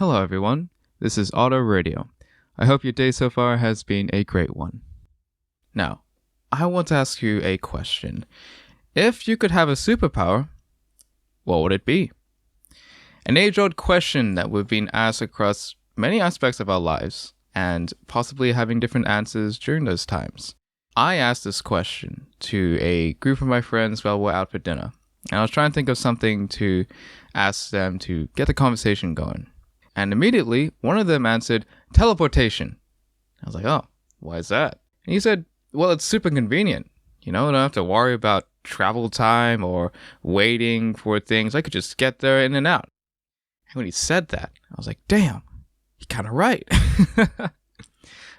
Hello, everyone. This is Otter Radio. I hope your day so far has been a great one. Now, I want to ask you a question. If you could have a superpower, what would it be? An age-old question that we've been asked across many aspects of our lives, and possibly having different answers during those times. I asked this question to a group of my friends while we're out for dinner, and I was trying to think of something to ask them to get the conversation going. And immediately, one of them answered, teleportation. I was like, oh, why is that? And he said, well, it's super convenient. You know, I don't have to worry about travel time or waiting for things. I could just get there in and out. And when he said that, I was like, damn, you're kind of right.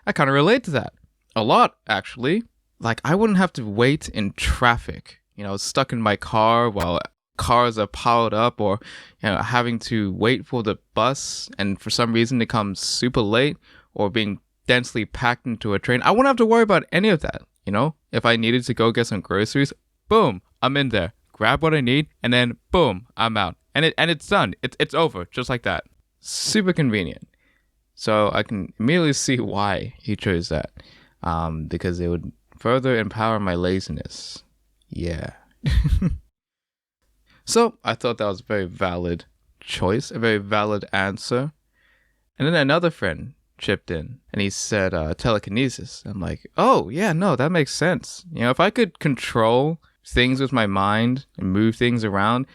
I kind of relate to that. A lot, actually. Like, I wouldn't have to wait in traffic, stuck in my car while cars are piled up, or having to wait for the bus and for some reason it comes super late, or being densely packed into a train. I wouldn't have to worry about any of that. If I needed to go get some groceries, boom, I'm in there, grab what I need, and then boom, I'm out, and it's done. It's over, just like that. Super convenient. So I can immediately see why he chose that, because it would further empower my laziness. Yeah. So I thought that was a very valid choice, a very valid answer. And then another friend chipped in and he said telekinesis. I'm like, oh, yeah, no, that makes sense. If I could control things with my mind and move things around,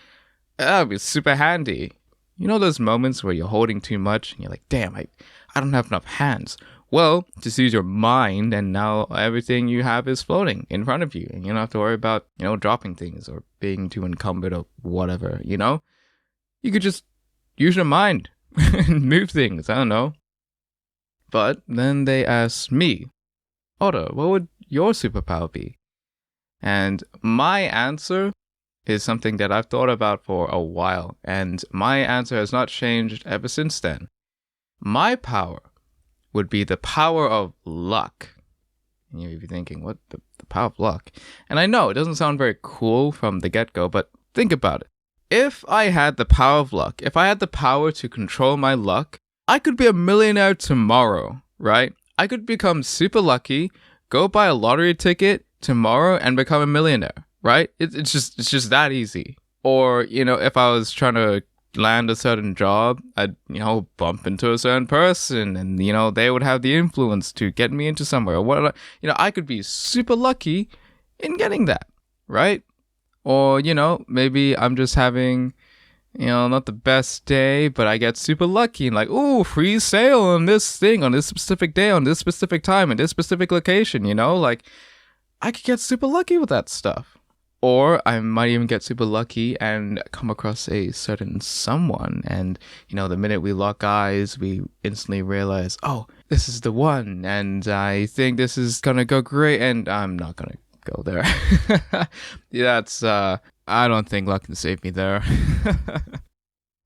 that would be super handy. Those moments where you're holding too much and you're like, damn, I don't have enough hands. Well, just use your mind and now everything you have is floating in front of you. And you don't have to worry about, dropping things or being too encumbered or whatever, You could just use your mind and move things. I don't know. But then they asked me, Otter, what would your superpower be? And my answer is something that I've thought about for a while. And my answer has not changed ever since then. My power would be the power of luck. And you'd be thinking, what? The power of luck? And I know it doesn't sound very cool from the get-go, but think about it. If I had the power of luck, if I had the power to control my luck, I could be a millionaire tomorrow, right? I could become super lucky, go buy a lottery ticket tomorrow and become a millionaire, right? It's just that easy. Or, if I was trying to land a certain job, I'd, bump into a certain person and, they would have the influence to get me into somewhere. What, I could be super lucky in getting that, right? Or, maybe I'm just having, not the best day, but I get super lucky and like, ooh, free sale on this thing, on this specific day, on this specific time, in this specific location, like I could get super lucky with that stuff. Or I might even get super lucky and come across a certain someone. And, the minute we lock eyes, we instantly realize, oh, this is the one. And I think this is going to go great. And I'm not going to go there. That's, I don't think luck can save me there.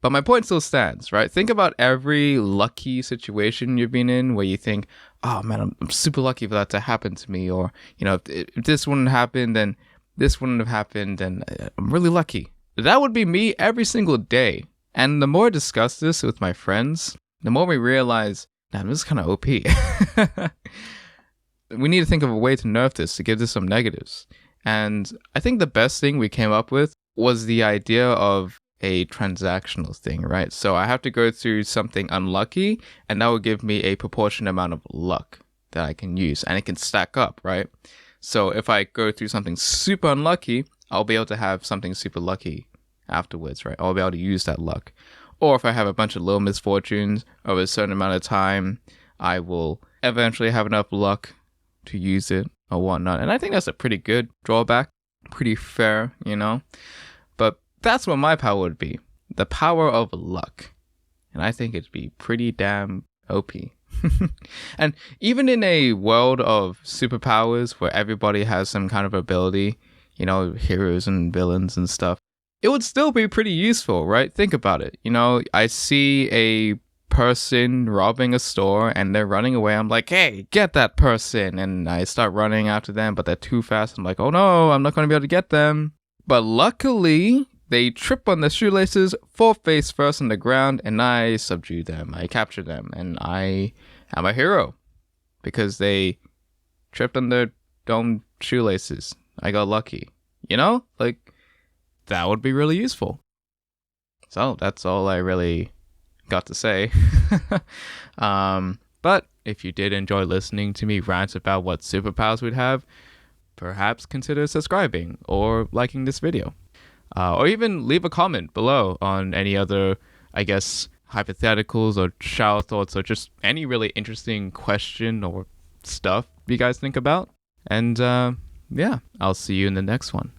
But my point still stands, right? Think about every lucky situation you've been in where you think, oh, man, I'm super lucky for that to happen to me. Or, if this wouldn't happen, then this wouldn't have happened, and I'm really lucky. That would be me every single day. And the more I discuss this with my friends, the more we realize, damn, this is kind of OP. We need to think of a way to nerf this, to give this some negatives. And I think the best thing we came up with was the idea of a transactional thing, right? So I have to go through something unlucky, and that will give me a proportionate amount of luck that I can use, and it can stack up, right? So if I go through something super unlucky, I'll be able to have something super lucky afterwards, right? I'll be able to use that luck. Or if I have a bunch of little misfortunes over a certain amount of time, I will eventually have enough luck to use it or whatnot. And I think that's a pretty good drawback, pretty fair, But that's what my power would be, the power of luck. And I think it'd be pretty damn OP. And even in a world of superpowers where everybody has some kind of ability, heroes and villains and stuff, it would still be pretty useful, right? Think about it. I see a person robbing a store and they're running away. I'm like, hey, get that person. And I start running after them, but they're too fast. I'm like, oh no, I'm not going to be able to get them. But luckily, They trip on their shoelaces, fall face first on the ground, and I subdue them. I capture them, and I am a hero because they tripped on their own shoelaces. I got lucky. You know? Like, that would be really useful. So that's all I really got to say. But if you did enjoy listening to me rant about what superpowers we'd have, perhaps consider subscribing or liking this video. Or even leave a comment below on any other, I guess, hypotheticals or shower thoughts or just any really interesting question or stuff you guys think about. And yeah, I'll see you in the next one.